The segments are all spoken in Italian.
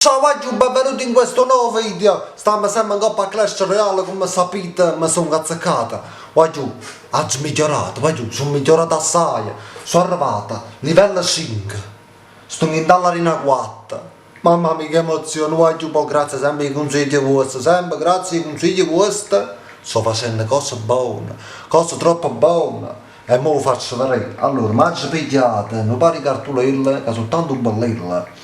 Ciao ragazzi, benvenuti in questo nuovo video. Stiamo sempre in Coppa Clash Royale, come sapete mi sono cazzicata. Ragazzi, oggi migliorato, ragazzi, sono migliorato assai. Sono arrivata, livello 5. Sto in dall'arena 4. Mamma mia che emozione, ragazzi, poi grazie sempre ai consigli vostri, sempre grazie ai consigli vostri. Sto facendo cose buone, cose troppo buone. E mo lo faccio vedere. Allora, mangi pigliate, non pari cartolelle, che sono tanto bellelle.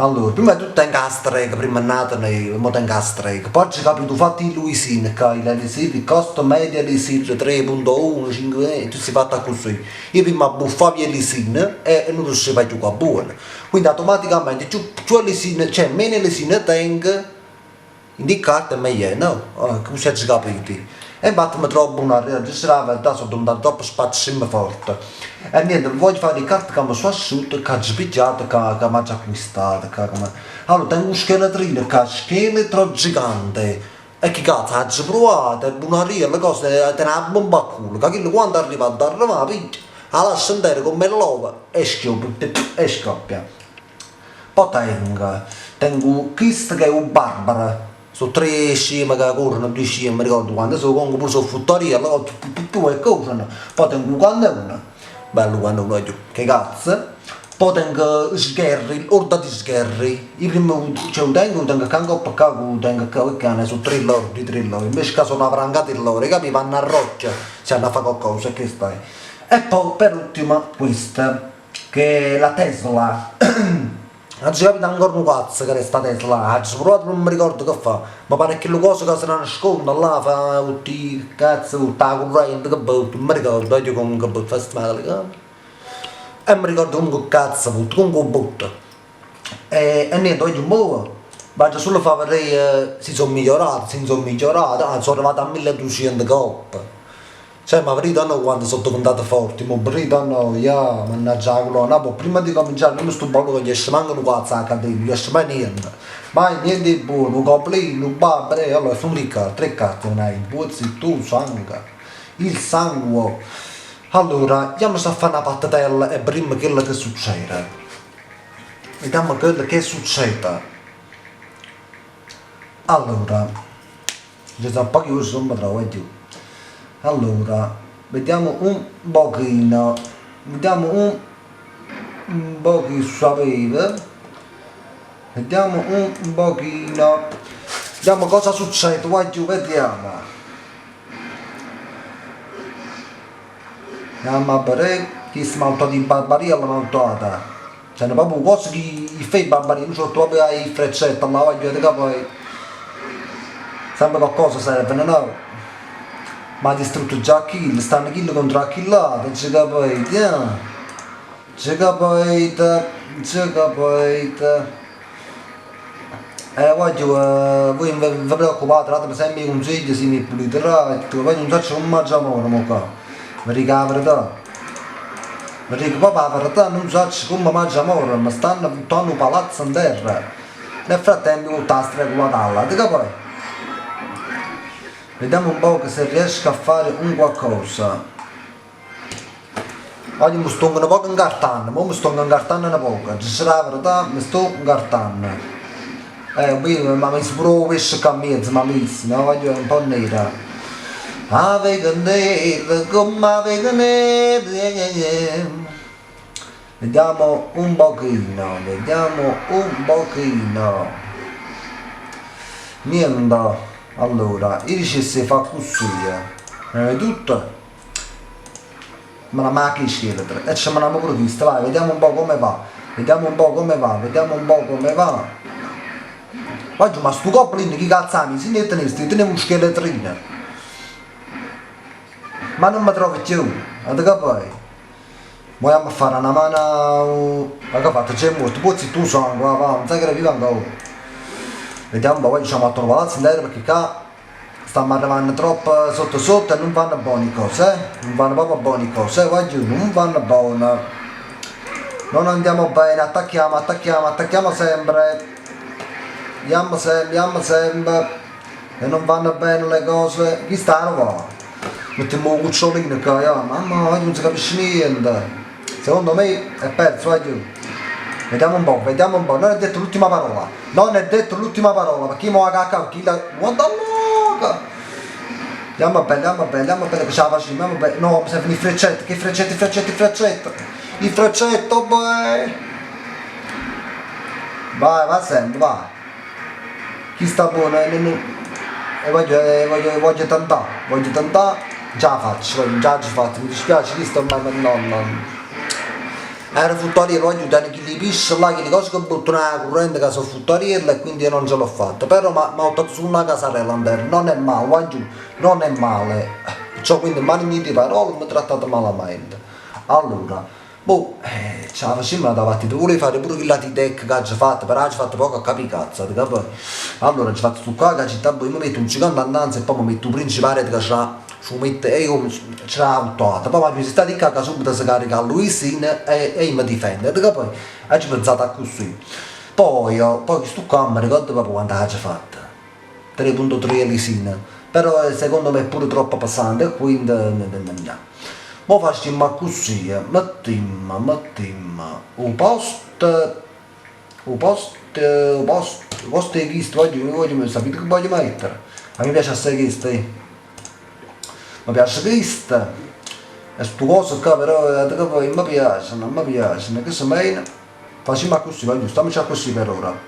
Allora, prima di tutto tengo la strega, prima è nata lei, ora tengo la strega. Poi ci capito fatti in Luisina, che il lisir, costo medio lisir 3.1, 5, tu si fatta così. Io prima buffavo il lisina e non riuscivo a giocare buono. Quindi automaticamente più lisina, cioè meno lisina tengo, in di carte meglio, no? Come si è capito? E infatti mi trovo una registrata, da sono andato troppo spazio forte. E niente, voglio fare le carte che mi sono asciutte, che ho pigliato, che mi ho già acquistato. Allora, tengo un scheletrino, che è scheletro gigante. E che cazzo, ho provato, è buona le cose, te ne ha bomba a culo. Che quello quando arriva, piglia, la lascia andare come l'uova e scoppia. Poi tengo questo che è un barbaro. Sono tre sceme che corrono, due sceme, mi ricordo quando sono comunque pure sono futtoria, allora tu e corrono. Poi tengo un cannone, bello cannone, che cazzo. Poi tengo sgherri, orda di sgherri. Io prima ce lo tengo canco per capo, tengo che cane, sono tre loro, invece che sono avrangati loro, che vanno a roccia, se hanno a fare qualcosa, che stai. E poi per ultima questa, che è la Tesla. Oggi capita ancora un cazzo che resta Tesla, oggi provato non mi ricordo che fa, ma pare che le cose che si nasconde là, fa tutti i cazzo, tutta la corrente che butta, non mi ricordo, io comunque butta festival, e mi ricordo comunque che cazzo butta, comunque butta. E niente, oggi un po', vado solo a far vedere si sono migliorati, sono arrivato a 1200 coppe. Cioè, ma verità quando sono diventato forte, ma verità io, mannaggia la colonna, poi prima di cominciare non mi sto bello che gli esce manco un cazzo a cadere, gli esce mai niente. Mai niente di buono, un coplino, un babere, allora sono ricca, tre carte, un puzzi, tu, sangue, il sangue. Allora, andiamo a fare una pattatella e prima quello che succede. Vediamo quello che succede. Allora, ci sono pochi usi, non mi trovo giù. Allora, vediamo un pochino sapere, vediamo un pochino, vediamo cosa succede, qua giù, vediamo a vedere che smalto di barbaria la maltata, cioè proprio cose che fai barbaria, non c'ho proprio ai freccette, ma voglio vedere che poi sempre qualcosa serve, no? Ma ha distrutto già kill, stanno kill contro Achillata, ci capite, ci capite. E voglio, voi vi preoccupate, datemi sempre i consigli, se mi puliterà, poi non so come mangiamo ora, ma qua, vi dico la verità. Vi dico proprio la verità, non so come mangiamo ora, ma stanno buttando un palazzo in terra. Nel frattempo tutta la strega guardalla, dico poi. Vediamo un po' se riesco a fare un qualcosa. Oggi mi sto un po' incartando, ma mi sto incartando un po', ci sarà la verità, mi sto incartando. Ma mi spero pesce a mezzo, ma no, voglio un po' nera. Ave nera, come ave nera. Vediamo un pochino. Niente. Allora, io dicessi fa così, tutto, me la macchina scheletro e ce me l'hanno pure vista, vai, vediamo un po' come va. Oggi ma sto coppelino che cazzami, se ne tenesti, tenevo un scheletrino. Ma non mi trovi più, guarda che poi. Vogliamo a fare una mano, ma che ha fatto, c'è morto, poi tu sangue, va, non sai che viva ancora. Vediamo un po', poi diciamo a trovare palazzo in terra perché qua stiamo arrivando troppo sotto e non vanno buone cose, non vanno proprio buone cose, voglio, non vanno buone. Non andiamo bene, attacchiamo sempre, andiamo sempre, e non vanno bene le cose, chi stanno qua? Mettiamo un cucciolino qua, mamma, non si capisce niente, secondo me è perso, voglio. vediamo un po', non è detto l'ultima parola, non è detto l'ultima parola, perché mo la cacca, chi la... Guarda loca! Andiamo bene, che ce la facciamo, andiamo bene, no, mi servono i freccetti, che il freccetto, boy! Vai sempre, vai! Chi sta buono, voglio tentare, già ci faccio, mi dispiace, chi sta, ma no. Era futtariello, voglio dare chi li pisce là, che le cose che buttano nella corrente che sono futtariello e quindi io non ce l'ho fatta. Però mi ho dato su una casarella intera, non è male, voglio, non è male. Perciò quindi mani mie di parole mi trattate malamente. Allora, ce la facciamo davanti, tu volevi fare pure quella di tech che ci fatto, però ci fatto poco a capire cazzo, capi? Allora ci fatto su qua che città, poi mi metto un gigante annanzi e poi mi metto un principale che c'ha su mette e io ce l'ha autuata, poi mi si sta di cacca subito si carica Luisina e mi difende, perché poi ci pensate così. Poi sto qua mi ricordo proprio quando l'ha fatta, 3.3 lisina, però secondo me è pure troppo pesante e quindi mo facciamo così, mettiamo un posto di questo, sapete che voglio mettere? A me piace assai questo, mi piace questo, e sto coso qua però che poi mi piacciono, che se meno, facciamo così, stiamoci così per ora.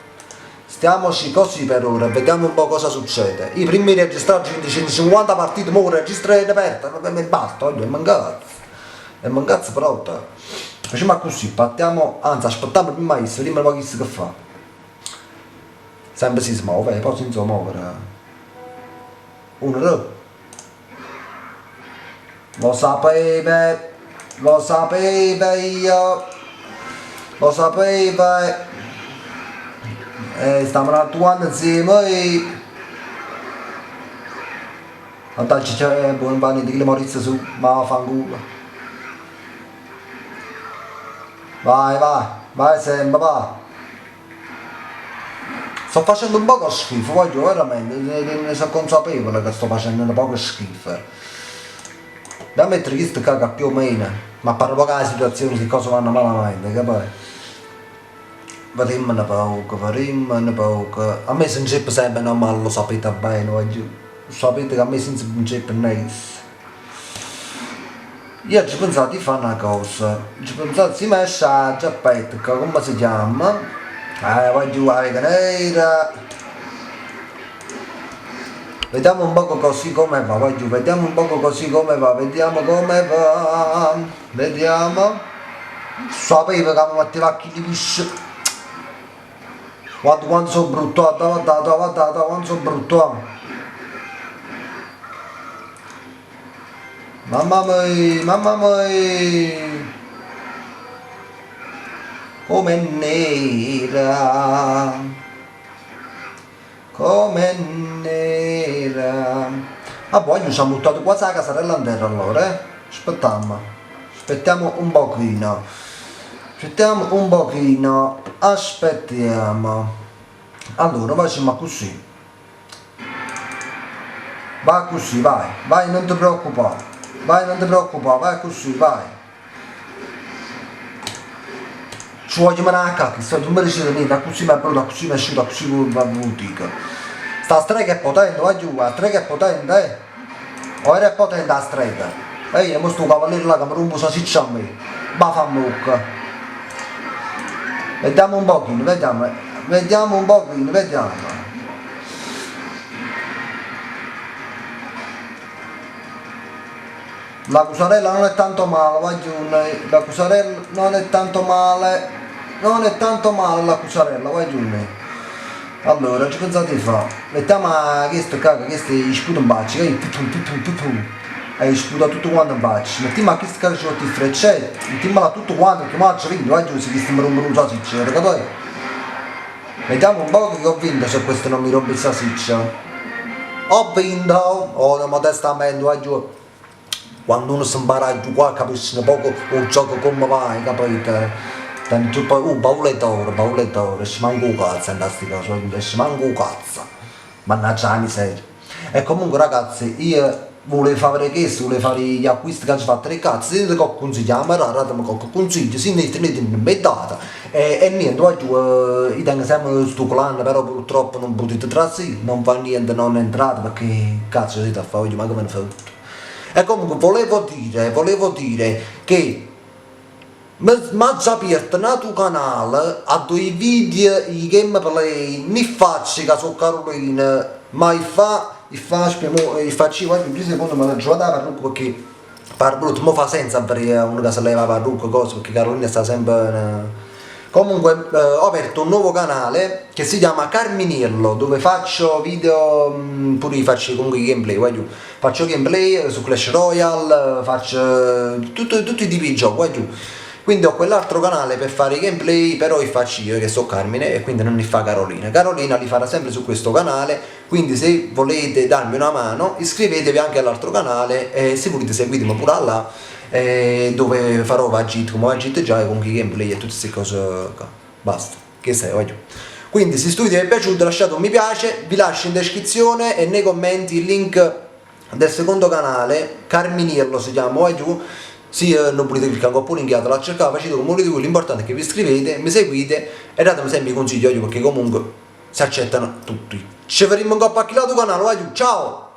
Stiamoci così per ora, vediamo un po' cosa succede. I primi registrati 150 partite, mo registrare aperta, mi basta, è mancazzo pronto. Facciamo così, partiamo, anzi aspettiamo prima questo, vediamo un po' che fa. Sempre si smuove, poi si muovere. Uno, due. Lo sapeva io, lo sapeva, stiamo attuando insieme, andacci c'è buon panni di Maurizio su, ma fanculo. Vai sempre, vai. Sto facendo un poco schifo, voglio veramente, ne sono consapevole che sto facendo un poco schifo. Da mettere questo caga più o meno, ma parlo poco della situazione di cosa vanno malamente, capi? Vediamo un poco. A me se non c'è sempre normale, lo sapete bene, voglio. Sapete che a me senza un c'è nice. Io ci ho pensato di fare una cosa, ci ho pensato di messaggio, aspetta, come si chiama? Voglio la nera. Vediamo un poco così come va, vediamo un poco così come va, vediamo come va, vediamo. Sapevo che mi metteva chi li pisce. Guarda quanto sono brutto, guarda quanto sono brutto. Mamma mia, come nera, come nera. Ah poi ci siamo buttati quasi la casarella in terra allora, aspettiamo un pochino, aspettiamo. Allora facciamo così, vai così, vai, non ti preoccupare, vai così, vai. Ci voglio manare a cacca, sto non mi riuscite niente, così mi è brutto, così mi è uscito, così mi va boutique. Sta strega è potente, vai giù, la strega è potente, ora è potente la strega. Io mo sto cavaliere là che mi rompo salsiccia a me, ma fa mucca. Vediamo un pochino, vediamo. La cusarella non è tanto male, la cusarella non è tanto male la cusarella, allora ci pensate di fare, mettiamo questo caga, questo sputa un bacio, e sputa tutto quanto un bacio, mettiamo questo caga ci il freccetto, mettiamola tutto quanto, che ma ci vinto, se questo mi rompe un salsiccia, capi? Vediamo un po' che ho vinto se questo non mi rompe il salsiccia. Ho vinto, ho modestamente, quando uno si impara a giocare capisce un poco il gioco come va, capite? Tu poi bauletore, ci manco un cazzo in questi cose, ci manco un cazzo. Mannaggia la miseria. E comunque ragazzi, io volevo fare questo, volevo fare gli acquisti che ci fa 3 cazzi, se ti consigliamo, rara, mi consiglio, se ne mettete in bedata E niente, vai giù, io tengo sempre sto collana, però purtroppo non potete trasì, non fa niente, non entrate perché cazzo siete a fare, ma come ne fa tutto. E comunque volevo dire che mi ha già aperto un tuo canale a due video i gameplay, ne faccio che sono Carolina, ma faccio qualche 2 secondi ma non ci vado a parrucca perché parrucca mo fa senza per uno che si leva la parrucca cosa perché Carolina sta sempre comunque ho aperto un nuovo canale che si chiama Carminiello dove faccio video pure io faccio comunque i gameplay vai giù. Faccio gameplay su Clash Royale faccio tutti i tipi di gioco vai giù. Quindi ho quell'altro canale per fare i gameplay, però li faccio io che so Carmine e quindi non li fa Carolina. Carolina li farà sempre su questo canale, quindi se volete darmi una mano iscrivetevi anche all'altro canale e se volete seguitemi pure là dove farò Vagit come Vagit già e con i gameplay e tutte queste cose qua. Basta, che sei, voglio. Quindi se questo video vi è piaciuto lasciate un mi piace, vi lascio in descrizione e nei commenti il link del secondo canale, Carminiello si chiama, vai giù. Sì, non potete cliccare oppure inchiato la cercare, facete come volete voi, l'importante è che vi iscrivete, mi seguite e datemi sempre i consigli perché comunque si accettano tutti. Ci vedremo un po' a chi lato canale, vai giù, ciao!